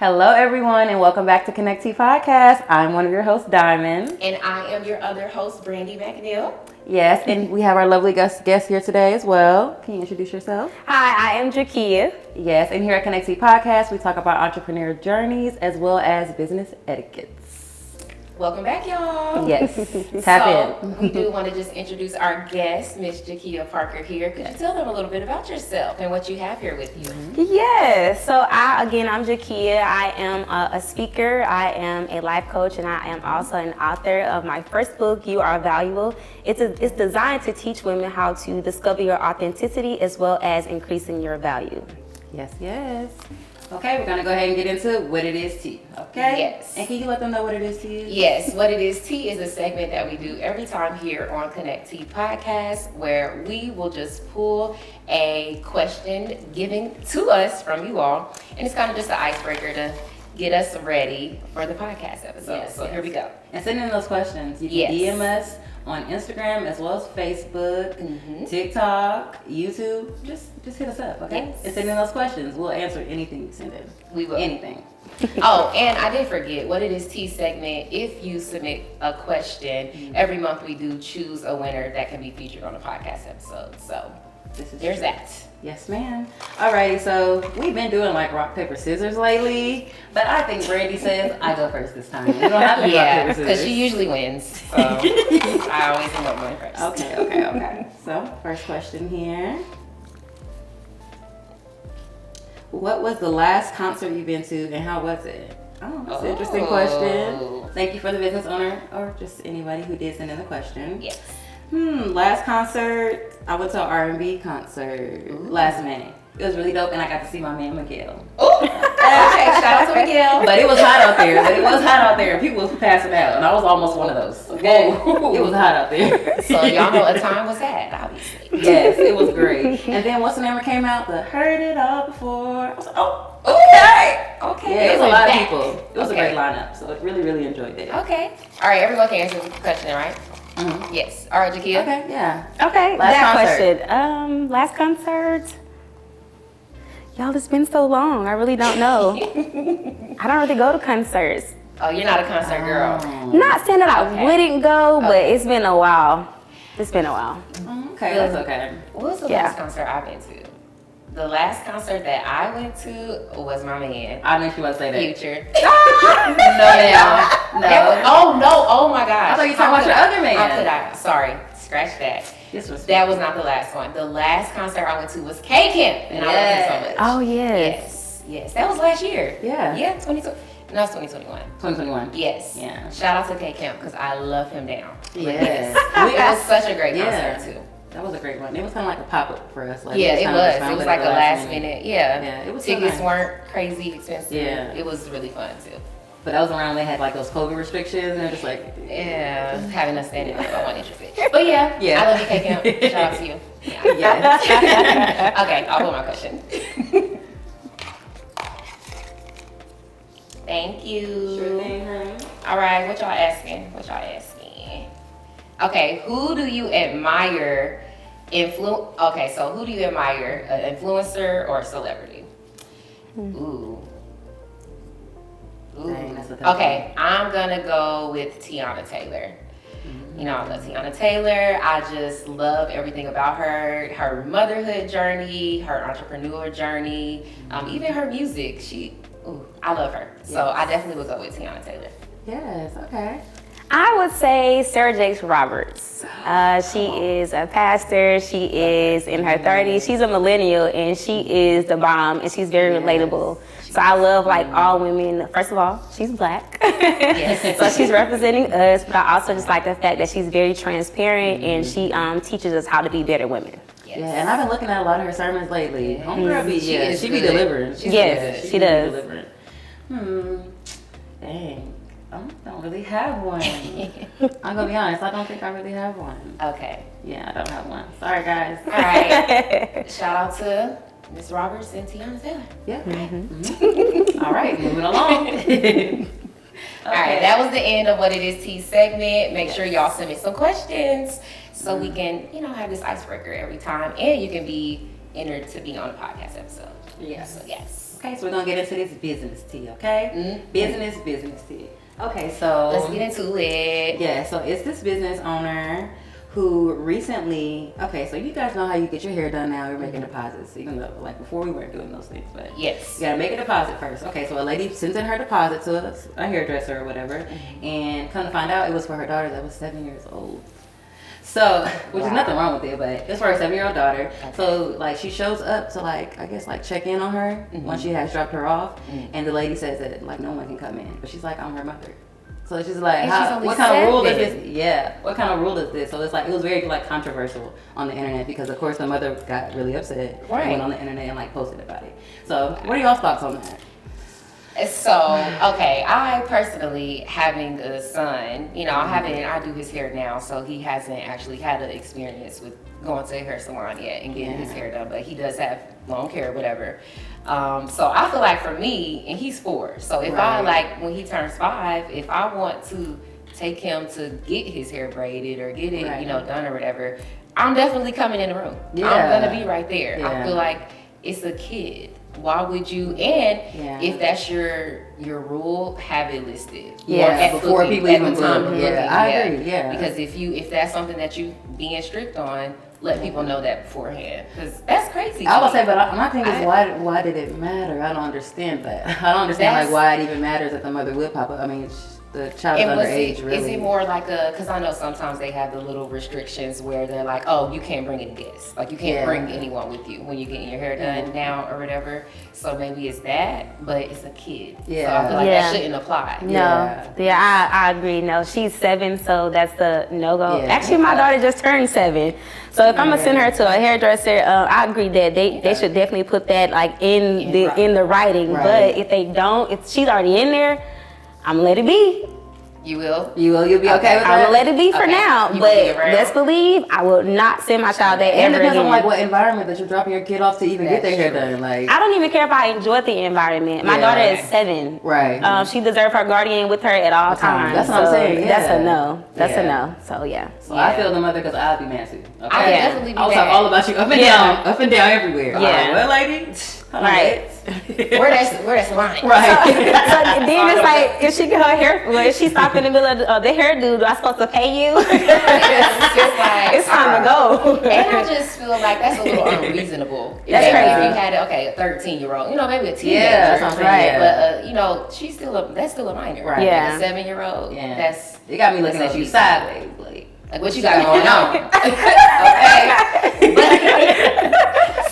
Hello, everyone, and welcome back to Connect T Podcast. I'm one of your hosts, Diamond. And I am your other host, Brandy McNeil. Yes, and we have our lovely guest here today as well. Can you introduce yourself? Hi, I am Jakeya. Yes, and here at Connect T Podcast, we talk about entrepreneur journeys as well as business etiquettes. Welcome back, y'all. Yes, tap in. We do want to just introduce our guest, Miss Jakeya Parker here. Could you tell them a little bit about yourself and what you have here with you? Yes, so I'm Jakeya. I am a speaker, I am a life coach, and I am also an author of my first book, You Are Valuable. It's designed to teach women how to discover your authenticity as well as increasing your value. Yes, yes. Okay, we're gonna go ahead and get into what it is tea. Okay? Yes. And can you let them know what it is tea? Yes, what it is tea is a segment that we do every time here on Connect T Podcast, where we will just pull a question given to us from you all, and it's kind of just an icebreaker to get us ready for the podcast episode. Yes, so here we go. And send in those questions. You can DM us on Instagram as well as Facebook, TikTok, YouTube. Just hit us up, okay? Yes. And send in those questions. We'll answer anything you send in. We will. Anything. Oh, and I did forget, what it is tea segment. If you submit a question, every month we do choose a winner that can be featured on a podcast episode. So there's that. Yes, ma'am. Alrighty, so we've been doing like rock, paper, scissors lately, but I think Brandy says I go first this time. You don't have to do rock, paper, scissors. Because she usually wins. So I always end up going first. Okay. So, first question here. What was the last concert you've been to and how was it? Oh, that's an interesting question. Thank you for the business owner or just anybody who did send in the question. Yes. Last concert, I went to an R&B concert last May. It was really dope, and I got to see my man Miguel. Oh, okay, shout out to Miguel. But it was hot out there. People was passing out, and I was almost one of those. Okay, it was hot out there. So y'all know what time was that, obviously. Yes, it was great. And then once the number came out, the Heard It All Before. I was like, oh, okay. Yeah, it was a lot of people. It was a great lineup, so I really enjoyed it. Okay. All right, everyone can answer the question, right? Mm-hmm. Yes. All right, Jakeya. Okay, yeah. Okay, last concert. Y'all, it's been so long. I really don't know. I don't really go to concerts. Oh, you're not a concert girl. Not saying that I wouldn't go, but it's been a while. Okay, that's okay. What was the last concert I've been to? The last concert that I went to was my man. I knew she was going to say that. Future. No. Oh my gosh. I thought you were talking about your other man. How could I? Sorry, scratch that. That was not the last one. The last concert I went to was K-Camp, and I loved him so much. Oh, yes. Yes. That was last year. Yeah. Yeah, 2020. No, it's 2021. 2021. Yes. Yeah. Shout out to K-Camp because I love him down. Yes. It was such a great concert too. That was a great one. It was kind of like a pop-up for us. Like, yeah, it was. It was like a last minute. Yeah. Yeah, it was Tickets so nice. weren't crazy expensive. Yeah. It was really fun too. But that was around when they had like those COVID restrictions and just like... Yeah, having us standing up, I wasn't interested. But yeah, I love you, K-Camp. Shout out to you. Yeah. Okay, I'll put my question. Thank you. Sure thing, honey. All right, what y'all asking? Okay, who do you admire? Okay, so who do you admire? An influencer or a celebrity? Ooh. Dang, that's a tough Okay, I'm gonna go with Tiana Taylor. You know, I love Tiana Taylor. I just love everything about her motherhood journey, her entrepreneur journey, even her music. I love her. So I definitely would go with Tiana Taylor. Yes, okay. I would say Sarah Jakes Roberts. She is a pastor. She is in her 30s. She's a millennial, and she is the bomb, and she's very relatable. So I love like all women. First of all, she's black. Yes. So she's representing us, but I also just like the fact that she's very transparent and she teaches us how to be better women. Yes. Yeah, and I've been looking at a lot of her sermons lately. Homegirl she be good. delivering. She does. Delivering. Dang. I don't really have one. I'm gonna be honest, I don't think I really have one. Okay. Yeah, I don't have one. Sorry, guys. All right. Shout out to Miss Roberts and Tiana Taylor. Yeah. All right, moving along. Okay. All right, that was the end of What It Is Tea segment. Make sure y'all send me some questions so we can, have this icebreaker every time, and you can be entered to be on a podcast episode. Yes. So yes. Okay, so we're gonna get into this business tea, okay? Business tea. Okay, so let's get into it. Yeah, so it's this business owner who recently, okay, so you guys know how you get your hair done now, you're making deposits, even though, like, before we weren't doing those things, but yes, you gotta make a deposit first. Okay, so a lady sends in her deposit to a hairdresser or whatever, and come to find out it was for her daughter that was 7 years old. So, which is nothing wrong with it, but it's for her 7-year-old daughter. Okay. So, like, she shows up to, like, I guess, like, check in on her once she has dropped her off, and the lady says that, like, no one can come in, but she's like, I'm her mother. So it's just like, what kind of rule is this? Yeah, what kind of rule is this? So it's like, it was very like controversial on the internet because of course the mother got really upset and went on the internet and like posted about it. So what are y'all's thoughts on that? So, okay, I personally, having a son, you know, I do his hair now, so he hasn't actually had an experience with going to a hair salon yet and getting his hair done, but he does have long hair, whatever. So I feel like for me, and he's 4, so if I, like, when he turns 5, if I want to take him to get his hair braided or get it, you know, done or whatever, I'm definitely coming in the room. Yeah. I'm gonna be right there. Yeah. I feel like it's a kid. Why would you? And if that's your rule, have it listed. Yeah, before people even time. I agree. Yeah, because if that's something that you being strict on, let people know that beforehand. Because that's crazy. I would say, but my thing is, why did it matter? I don't understand that. I don't understand like why it even matters that the mother would pop up. I mean, the child is underage, really. Is it more like because I know sometimes they have the little restrictions where they're like, oh, you can't bring any guests. Like, you can't bring anyone with you when you're getting your hair done now or whatever. So maybe it's that, but it's a kid. Yeah. So I feel like that shouldn't apply. No. I agree. No, she's 7, so that's the no-go. Yeah. Actually, my daughter just turned 7. So if I'm gonna send her to a hairdresser, I agree that they should definitely put that like in the writing. Right. But if they don't, if she's already in there, I'm gonna let it be. You will? You'll be okay with that? I'm gonna let it be for now. But let's believe I will not send my child there ever again. It depends on like what environment that you're dropping your kid off to even get their hair done. Like, I don't even care if I enjoy the environment. My daughter is 7. Right. She deserves her guardian with her at all times. That's what I'm saying. That's a no. That's a no. So So I feel the mother because I'll be mad too. Okay? I would definitely be mad. I'll talk all about you up and down everywhere. Yeah. Well, lady. Right. Where that's line. Right. So then it's like, if she get her hair, if she stopped in the middle of the hairdo, do I supposed to pay you? It's time to go. And I just feel like that's a little unreasonable. That's crazy. If you had a 13-year-old, you know, maybe a teenager. Yeah, that's right. But you know, that's still a minor. Right. Yeah. Like a 7-year-old. Yeah. That's it got me looking at you sideways, like what you got going on? Okay.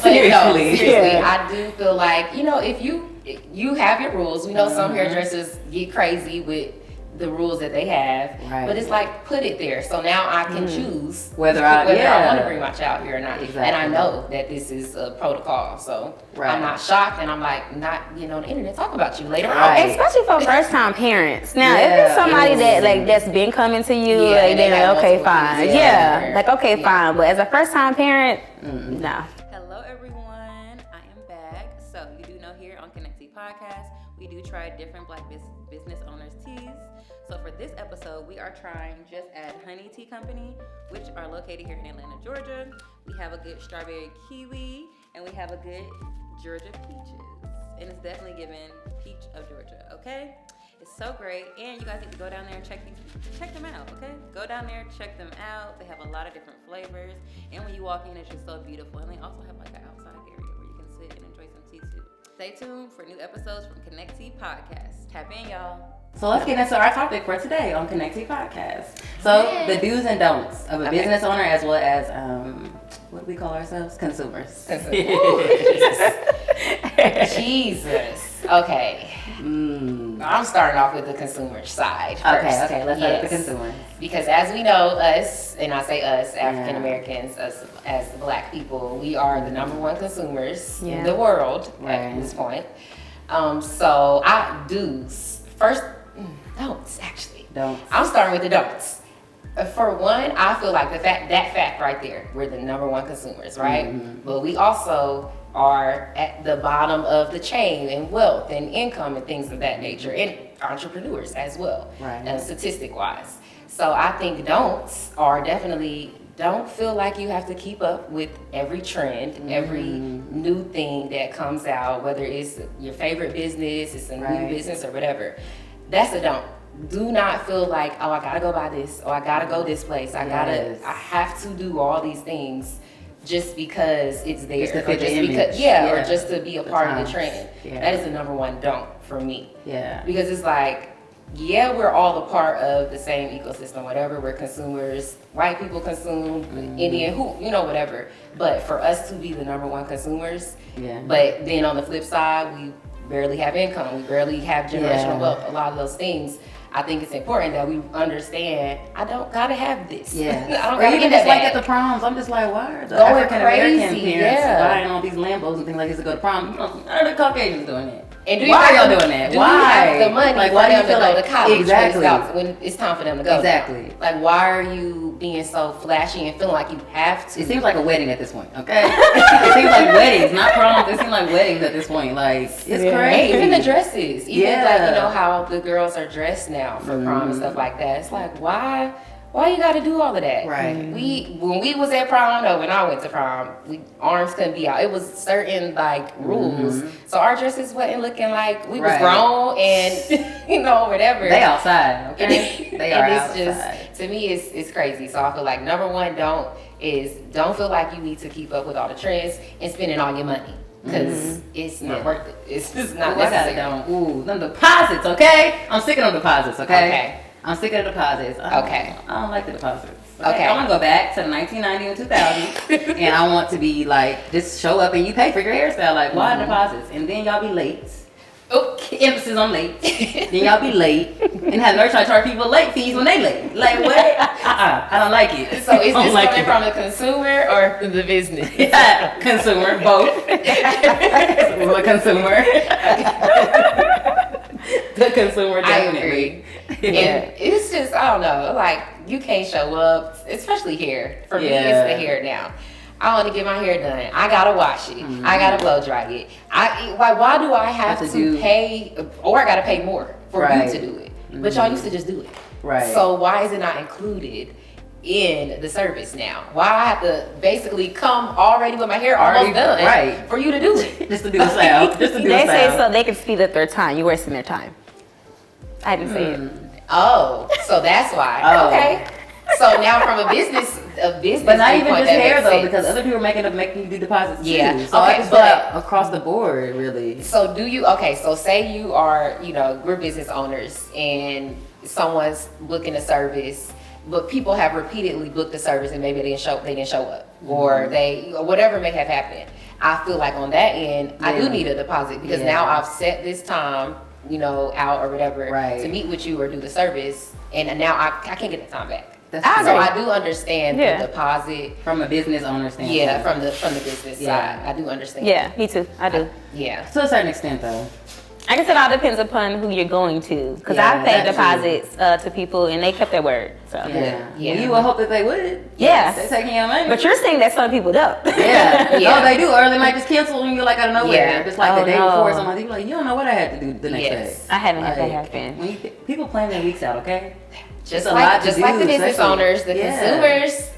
Seriously, I do feel like, you know, if you have your rules. We know some hairdressers get crazy with the rules that they have, but it's like, put it there. So now I can choose whether I want to bring my child here or not. Exactly. And I know that this is a protocol, so I'm not shocked, and I'm like not getting on the internet talk about you later on. Especially for first-time parents. Now, if it's somebody that's been coming to you, like, then okay, fine. Okay, fine. But as a first-time parent, no. Hello, everyone. I am back. So you do know here on Connect Tea Podcast, we do try different Black business owners' teas. So for this episode, we are trying Just Add Honey Tea Company, which are located here in Atlanta, Georgia. We have a good strawberry kiwi, and we have a good Georgia peaches. And it's definitely giving peach of Georgia, okay? It's so great, and you guys need to go down there and check them out, okay? Go down there, check them out. They have a lot of different flavors, and when you walk in, it's just so beautiful. And they also have like an outside area where you can sit and enjoy some tea too. Stay tuned for new episodes from Connect Tea Podcast. Tap in, y'all. So let's get into our topic for today on Connect Tea Podcast. So the do's and don'ts of a business owner, as well as what do we call ourselves? Consumers. Jesus. Okay. I'm starting off with the consumer side first. Okay. Let's start with the consumer. Because as we know, us, and I say us, African Americans, us as Black people, we are the number one consumers in the world at this point. So first, don'ts actually. Don'ts. I'm starting with the don'ts. For one, I feel like that fact right there, we're the number one consumers, right? Mm-hmm. But we also are at the bottom of the chain in wealth and income and things of that nature, and entrepreneurs as well, statistic wise. So I think don'ts are definitely don't feel like you have to keep up with every trend, every new thing that comes out, whether it's your favorite business, it's a new business or whatever. That's a don't. Do not feel like, oh, I gotta go buy this, or I gotta go this place, I have to do all these things just because it's there, just to fit or just the because, image. or just to be a part of the trend. Yeah. That is the number one don't for me. Yeah. Because it's like, yeah, we're all a part of the same ecosystem, whatever. We're consumers. White people consume, Indian, whatever. But for us to be the number one consumers, but then on the flip side, we barely have income. We barely have generational wealth. A lot of those things, I think it's important that we understand, I don't gotta have this. Yeah. I don't or gotta even get just that like bag. at the proms, I'm just like, why are the Going African American crazy, parents yeah. buying all these Lambos and things like this to go to prom? None of the Caucasians doing it. And do why you are y'all doing that? Do why? you have the money like, for why do them you feel to go like to college exactly when it's time for them to go? Exactly. Like, why are you being so flashy and feeling like you have to? It seems like a wedding at this point, okay? It seems like weddings, not proms. It seems like weddings at this point. Like, it's crazy. Even the dresses. Even like, how the girls are dressed now for prom and stuff like that. It's like, why you gotta do all of that? Right. When we was at prom, when I went to prom, arms couldn't be out. It was certain like rules. So our dresses wasn't looking like we was grown and whatever. They outside, okay? They are it's outside. just, to me, it's crazy. So I feel like number one don't feel like you need to keep up with all the trends and spending all your money. Because it's not worth it. It's just not necessary. Them deposits, okay? I'm sick of them deposits, okay? I'm sick of the deposits. I don't like the deposits. Okay. I want to go back to the 1990 and 2000, and I want to be like, just show up and you pay for your hairstyle. Like, why deposits? And then y'all be late. Emphasis on late. Then y'all be late and have nurse try to charge people late fees when they late. Like, what? I don't like it. So is this coming from the consumer or the business? Consumer, both. The consumer. The consumer, definitely. And it's just, I don't know, like, you can't show up, especially hair. For me, it's the hair now. I want to get my hair done. I gotta wash it. I gotta blow dry it. Why do I have to pay, or I gotta pay more for you to do it? But y'all used to just do it. Right. So why is it not included in the service now? Why I have to basically come already with my hair almost done for you to do it? Just to do a style. Just to do They a style. say so they can speed up their time. You're wasting their time. I didn't say it. Oh, so that's why. Okay. So now from a business but not even just hair though, because other people are making you do deposits too. So I just feel like across the board, really. So so say you are, we're business owners and someone's booking a service, but people have repeatedly booked the service and maybe they didn't show up, or whatever may have happened. I feel like on that end, I do need a deposit because now I've set this time, out or whatever to meet with you or do the service, and now I can't get the time back. So I do understand the deposit from a business owner standpoint. Yeah, from the business side, I do understand. Yeah, me too. I do. To a certain extent, though. I guess it all depends upon who you're going to. Because I've paid deposits to people and they kept their word. So Well, you would hope that they would. Yes. They're taking your money. But you're saying that some people don't. No, they do. Or they might just cancel when you're like out of nowhere. Just like the day before or something. You're like, you don't know what I had to do the next day. I haven't had that happen. People plan their weeks out, okay? Just like the business owners, the consumers,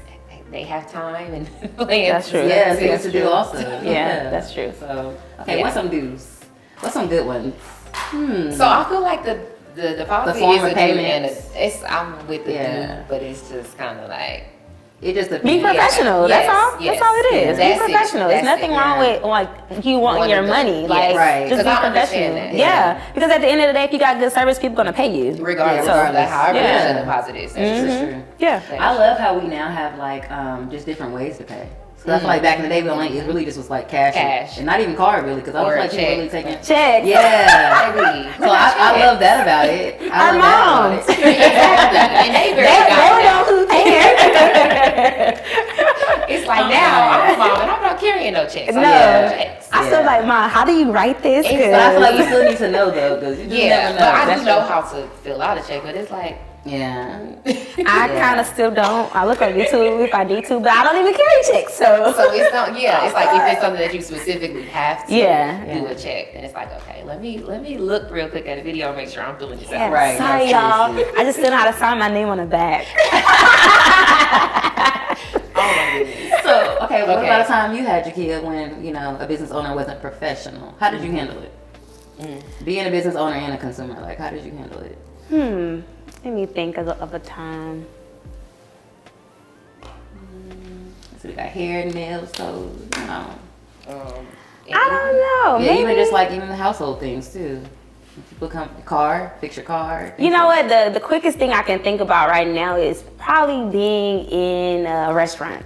they have time and plans. That's true. Yeah, things to do also. Yeah, that's true. So, what's some do's? What's some good ones? So I feel like the deposit form is of a do, payment. and I'm with the do, but it's just kind of like it just be professional. That's all. Yes. That's all it is. That's be professional. There's nothing wrong with like you wanting your money. Like just be professional. Because at the end of the day, if you got good service, people gonna pay you regardless of however much the deposit is. That's true. Yeah. I love how we now have like just different ways to pay. So I feel like back in the day, it really just was like cash. And not even card really, because I was like people really taking checks. Yeah. So I love that about it. Our moms. And they know who's paying. It's like now I'm a mom and I'm not carrying no checks. I feel like, Mom, how do you write this? But I feel like you still need to know though, because you just never know. But I do know how to fill out a check, but it's like I kind of still don't. I look on YouTube if I need to, but I don't even carry checks. So it's not. It's like if it's something that you specifically have to do a check, then it's like, okay, let me look real quick at a video and make sure I'm filling this out. Right. Sorry, y'all. I just still know how to sign my name on the back. Oh my goodness. So, okay, what about a time you had, Jakeya, when, a business owner wasn't professional? How did you handle it? Being a business owner and a consumer, like, how did you handle it? Let me think of a time. So we got hair, nails, toes, I don't know. Yeah, maybe. even just like even the household things too. People come, fix your car. You know what? The quickest thing I can think about right now is probably being in a restaurant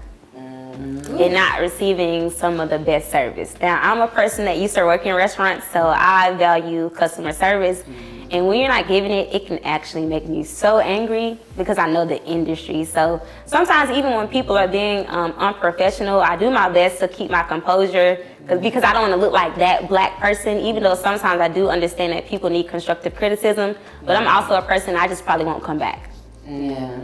and not receiving some of the best service. Now, I'm a person that used to work in restaurants, so I value customer service. And when you're not giving it, it can actually make me so angry because I know the industry. So sometimes even when people are being unprofessional, I do my best to keep my composure because I don't want to look like that black person, even though sometimes I do understand that people need constructive criticism. But I'm also a person, I just probably won't come back. Yeah.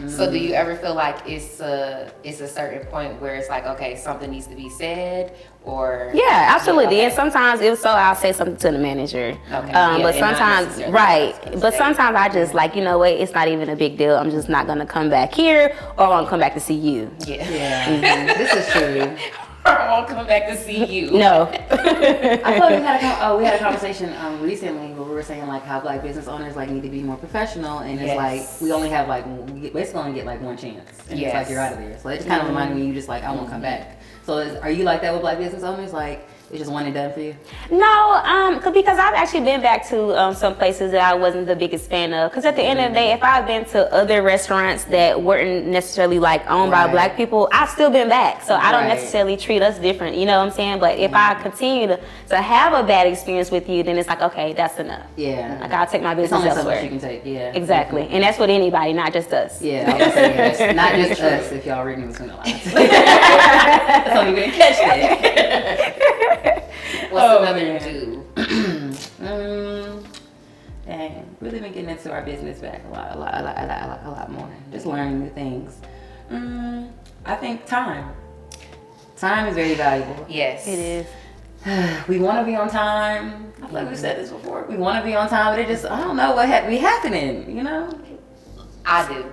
So do you ever feel like it's a certain point where it's like, okay, something needs to be said, or? Yeah, absolutely. And sometimes if so, I'll say something to the manager. Okay. But sometimes, right. But sometimes I just like, you know what, it's not even a big deal. I'm just not gonna come back here, or I won't come back to see you. Yeah. This is true. I won't come back to see you. No. I thought we had a conversation recently where we were saying like how black business owners like need to be more professional, and it's like we only have like basically only get like one chance, and it's like you're out of there. So it just kind of reminded me, you just like I won't come back. So are you like that with black business owners? Like it's just one and done for you? No, because I've actually been back to some places that I wasn't the biggest fan of. Because at the end of the day, if I've been to other restaurants that weren't necessarily like owned by black people, I've still been back. So I don't necessarily treat us different, you know what I'm saying? But if I continue to have a bad experience with you, then it's like, okay, that's enough. Yeah. Like I'll take my business it's only elsewhere. so much you can take, yeah. Exactly. And that's with anybody, not just us. Yeah, I was saying not just us, if y'all reading between the lines. That's only we didn't catch that. What's another do? Dang, really been getting into our business back a lot more. Just learning new things. I think time. Time is very valuable. Yes. It is. We want to be on time. I feel like we've said this before. We want to be on time, but it just, I don't know what be happening, you know? I do.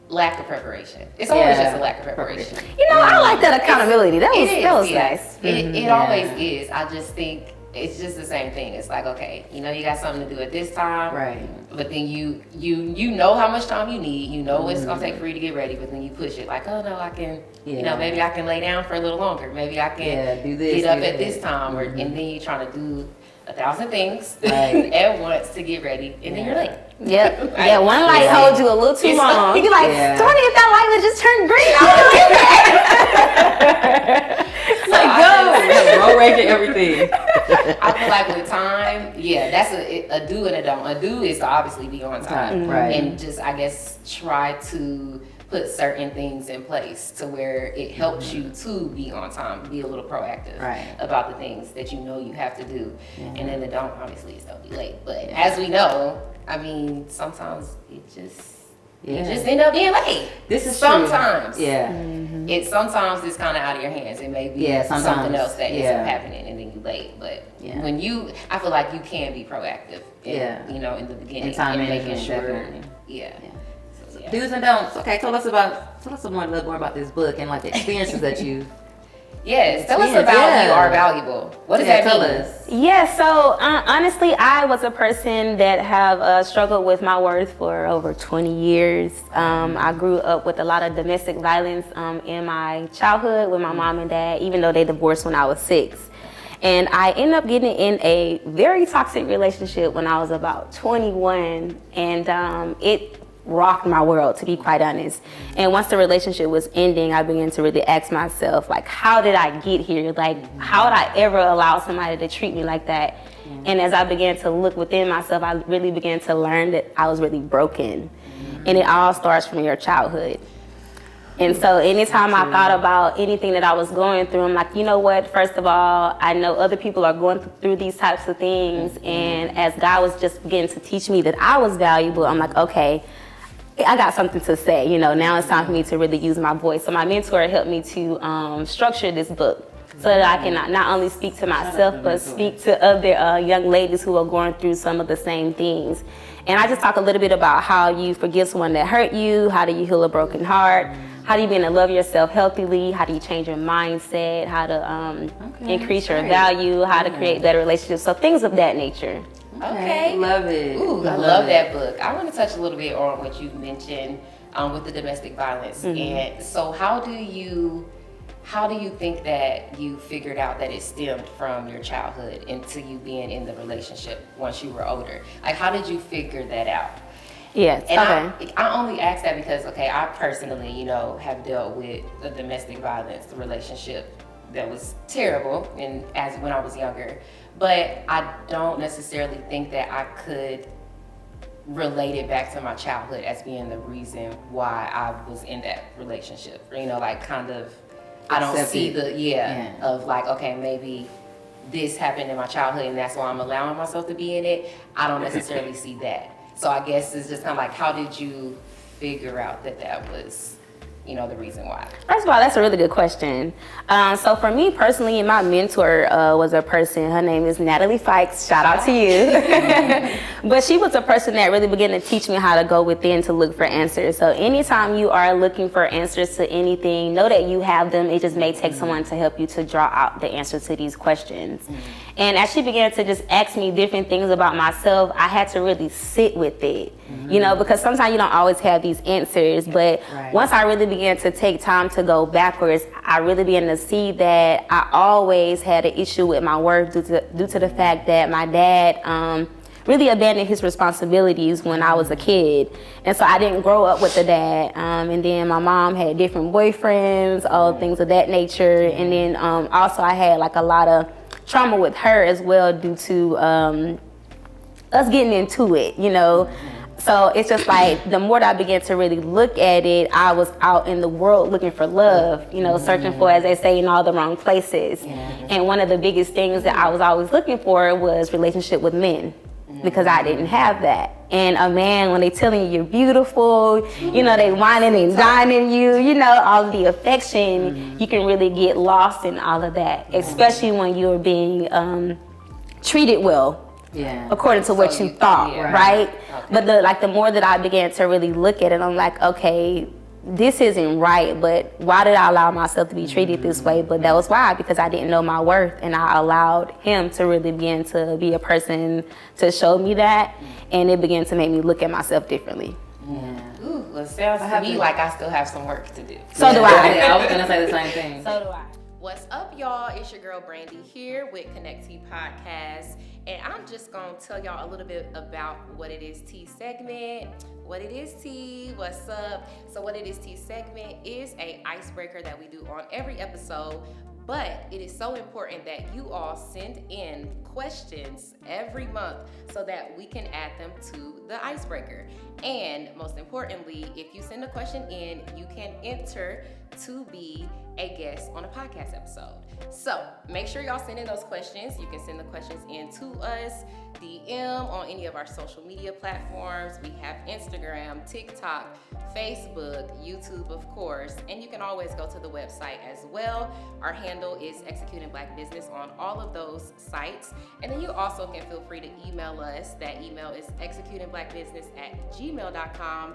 Lack of preparation. It's always just a lack of preparation. You know, I like that accountability. That was yes. nice. It always is. I just think it's just the same thing. It's like, okay, you got something to do at this time. Right. But then you know how much time you need. You know what it's going to take for you to get ready. But then you push it like, oh, no, I can, maybe I can lay down for a little longer. Maybe I can do this, get up at this time. And then you're trying to do 1,000 things at once to get ready. And then you're late. Yep. Yeah, one light holds you a little too long. You be like, Tony, if that light would just turn green, I would like, go. Road rage and everything. I feel like with time, that's a do and a don't. A do is to obviously be on time. Right. And just, I guess, try to put certain things in place to where it helps you to be on time, be a little proactive about the things that you know you have to do. And then the don't, obviously, is don't be late. But as we know, I mean, sometimes it just end up being late. This is sometimes. True. Yeah. It sometimes it's kind of out of your hands. It may be something else that ends up happening and then you late. But when I feel like you can be proactive. In the beginning. In time making management, sure. definitely. So, do's and don'ts. Okay, tell us a little more about this book and like the experiences that you. Yes, tell us about you are valuable. What does that mean? Yeah, so honestly, I was a person that have struggled with my worth for over 20 years. I grew up with a lot of domestic violence in my childhood with my mom and dad, even though they divorced when I was 6. And I ended up getting in a very toxic relationship when I was about 21, and it rocked my world, to be quite honest. And once the relationship was ending, I began to really ask myself, like, how did I get here? Like, how would I ever allow somebody to treat me like that? And as I began to look within myself, I really began to learn that I was really broken. And it all starts from your childhood. And so anytime I thought about anything that I was going through, I'm like, you know what? First of all, I know other people are going through these types of things. And as God was just beginning to teach me that I was valuable, I'm like, okay, I got something to say. Now it's time for me to really use my voice. So my mentor helped me to structure this book. so that I can not only speak to myself, but speak to other young ladies who are going through some of the same things. And I just talk a little bit about how you forgive someone that hurt you, how do you heal a broken heart, how do you begin to love yourself healthily, how do you change your mindset, how to increase your value, how to create better relationships, so things of that nature. Okay. Love it. Ooh, I love that book. I want to touch a little bit on what you mentioned with the domestic violence. And so how do you think that you figured out that it stemmed from your childhood into you being in the relationship once you were older? Like, how did you figure that out? Yes. And Okay. I only ask that because, I personally, have dealt with a domestic violence relationship that was terrible when I was younger. But I don't necessarily think that I could relate it back to my childhood as being the reason why I was in that relationship. I don't see of like, okay, maybe this happened in my childhood and that's why I'm allowing myself to be in it. I don't necessarily see that. So I guess it's just kind of like, how did you figure out that was, the reason why? First of all, that's a really good question. So for me personally, my mentor was a person, her name is Natalie Fikes, shout out to you. But she was a person that really began to teach me how to go within to look for answers. So anytime you are looking for answers to anything, know that you have them. It just may take someone to help you to draw out the answers to these questions. And as she began to just ask me different things about myself, I had to really sit with it, because sometimes you don't always have these answers. But once I really began to take time to go backwards, I really began to see that I always had an issue with my worth due to the fact that my dad really abandoned his responsibilities when I was a kid. And so I didn't grow up with a dad. And then my mom had different boyfriends, all things of that nature. And then also I had like a lot of trauma with her as well due to us getting into it, So it's just like the more that I began to really look at it, I was out in the world looking for love, searching for, as they say, in all the wrong places. And one of the biggest things that I was always looking for was relationship with men, because I didn't have that. And a man, when they telling you you're beautiful, they whining and dining you, all of the affection, you can really get lost in all of that, especially when you're being treated well. According to what you thought, right? But the more that I began to really look at it, I'm like, okay, this isn't right, but why did I allow myself to be treated this way? But that was why, because I didn't know my worth, and I allowed him to really begin to be a person to show me that, and it began to make me look at myself differently. Ooh, well, it sounds to me like I still have some work to do. So do I. I was gonna say the same thing. So do I. What's up, y'all? It's your girl Brandy here with Connect T Podcast, and I'm just gonna tell y'all a little bit about what it is T segment. What it is T, what's up? So what it is T segment is a icebreaker that we do on every episode, but it is so important that you all send in questions every month so that we can add them to the icebreaker. And most importantly, if you send a question in, you can enter to be a guest on a podcast episode. So make sure y'all send in those questions. You can send the questions in to us, DM on any of our social media platforms. We have Instagram, TikTok, Facebook, YouTube, of course, and you can always go to the website as well. Our handle is Executingblackbusiness on all of those sites. And then you also can feel free to email us. That email is executingblackbusiness@gmail.com.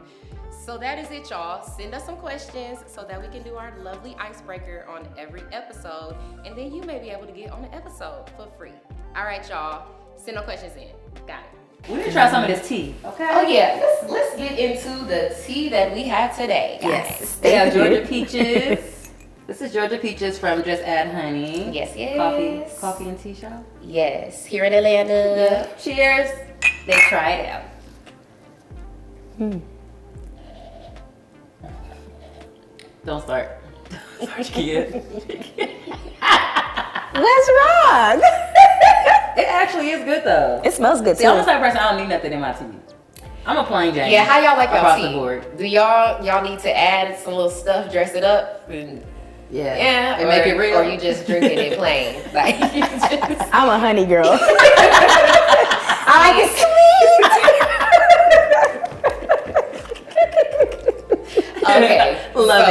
So that is it, y'all. Send us some questions so that we can do our lovely icebreaker on every episode, and then you may be able to get on the episode for free. All right, y'all. Send no questions in. Got it. We need to try some of this tea, okay? Oh yeah, let's get into the tea that we have today, guys. Yes. They have Georgia peaches. This is Georgia peaches from Just Add Honey. Yes. Coffee and tea shop. Yes, here in Atlanta. Yep. Cheers. They try it out. Don't start. Kid. What's wrong? It actually is good though. It smells good See, I'm the too. type of person, I don't need nothing in my tea. I'm a plain Jane. Yeah, how y'all like y'all across tea? the board. Do y'all need to add some little stuff, dress it up, and Yeah, and make it real. or you just drinking it plain? Like you just, I'm a honey girl. I like it okay, Love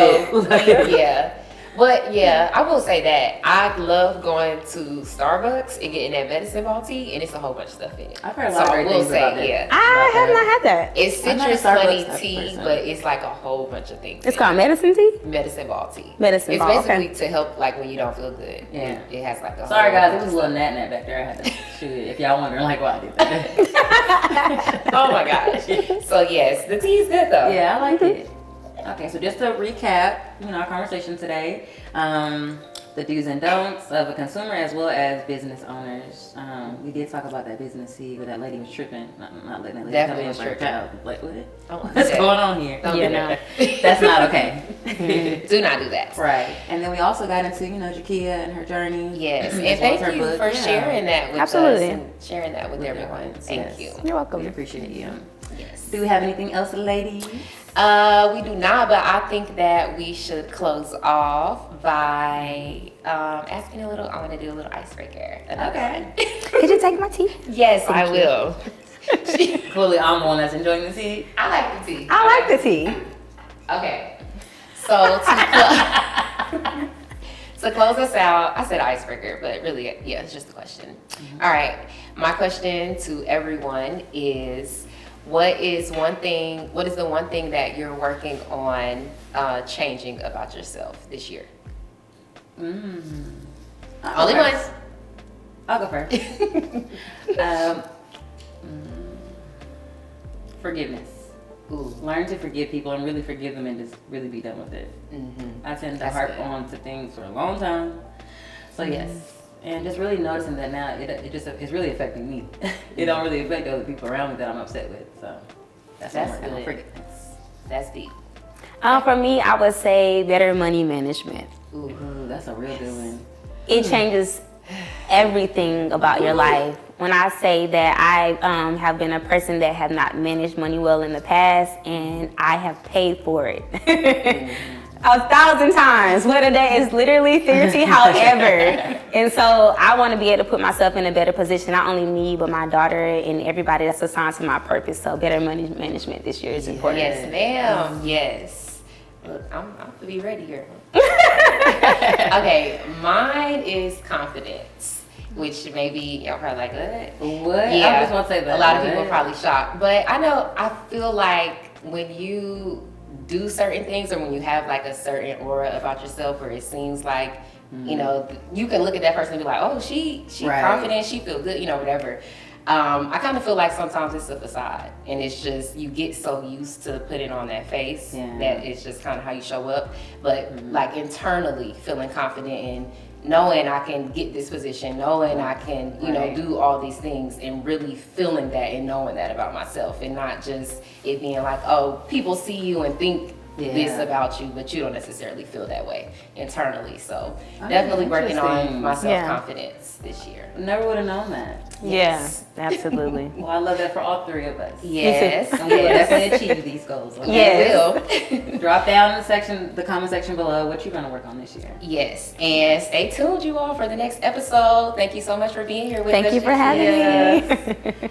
it. Yeah, But yeah, I will say that I love going to Starbucks and getting that medicine ball tea, and it's a whole bunch of stuff in it. I've heard a lot of great things about that. Yeah, I have not had that. it's I'm not a citrus honey Starbucks tea, person. but it's like a whole bunch of things. It's called medicine tea? medicine ball tea. Medicine it's ball, basically okay. to help like when you don't feel good. Yeah. It has like a Sorry whole guys, bunch it was of a little gnat back there. I had to shoot it. If y'all wondering like why I did that. Oh my gosh. So yes, the tea is good though. Yeah, I like it. Okay, so just to recap, our conversation today, the do's and don'ts of a consumer as well as business owners. We did talk about that business seed where that lady was tripping, not letting that lady Definitely come in was with her tripping. child. Like, what? Don't do What's that. going on here? Don't do that. That's not okay. Do not do that. Right. And then we also got into, Jakeya and her journey. Yes, as and well as thank her you book. for Yeah. sharing that with Absolutely. us and sharing that with everyone. everyone. Thank Yes. you. You're welcome. We appreciate you. Yes. Do we have anything else, ladies? We do not, but I think that we should close off by asking a little. I want to do a little icebreaker. Okay. Could you take my tea? Yes, I will. Clearly, I'm the one that's enjoying the seed. I like the tea. I like the tea. Okay. So to close us out, I said icebreaker, but really, yeah, it's just a question. All right. My question to everyone is, what is the one thing that you're working on changing about yourself this year? Only once. I'll go first. Forgiveness. Ooh. Learn to forgive people and really forgive them and just really be done with it. I tend to That's harp good. on to things for a long time. So yes, and just really noticing that now it's really affecting me. It don't really affect other people around me that I'm upset with. So that's what I'm working on. good. Forgiveness. That's deep. For me, I would say better money management. Ooh, that's a real good one. It changes everything about your life. When I say that I have been a person that have not managed money well in the past, and I have paid for it 1,000 times, whether that is literally 50, however. And so I want to be able to put myself in a better position, not only me, but my daughter and everybody that's assigned to my purpose. So better money management this year is important. Yes, ma'am. Yes. Look, I'm to be ready here. Okay, mine is confidence, which maybe y'all probably like, What? Yeah, I just want to say that. a lot of people are probably shocked, but I feel like when you do certain things or when you have like a certain aura about yourself where it seems like, you can look at that person and be like, oh, she Right. confident, she feel good, whatever. I kind of feel like sometimes it's a facade, and it's just you get so used to putting on that face that it's just kind of how you show up. But like internally feeling confident in knowing I can get this position, knowing I can, do all these things, and really feeling that and knowing that about myself, and not just it being like, oh, people see you and think this about you, but you don't necessarily feel that way internally. So definitely working on my self-confidence this year. Never would have known that. Yes. Yeah, absolutely. Well, I love that for all three of us. Yes. And we'll definitely achieve these goals. Okay? Yes. Will. Drop down in the comment section below what you're going to work on this year. Yes, and stay tuned, you all, for the next episode. Thank you so much for being here with us. Thank you for having me.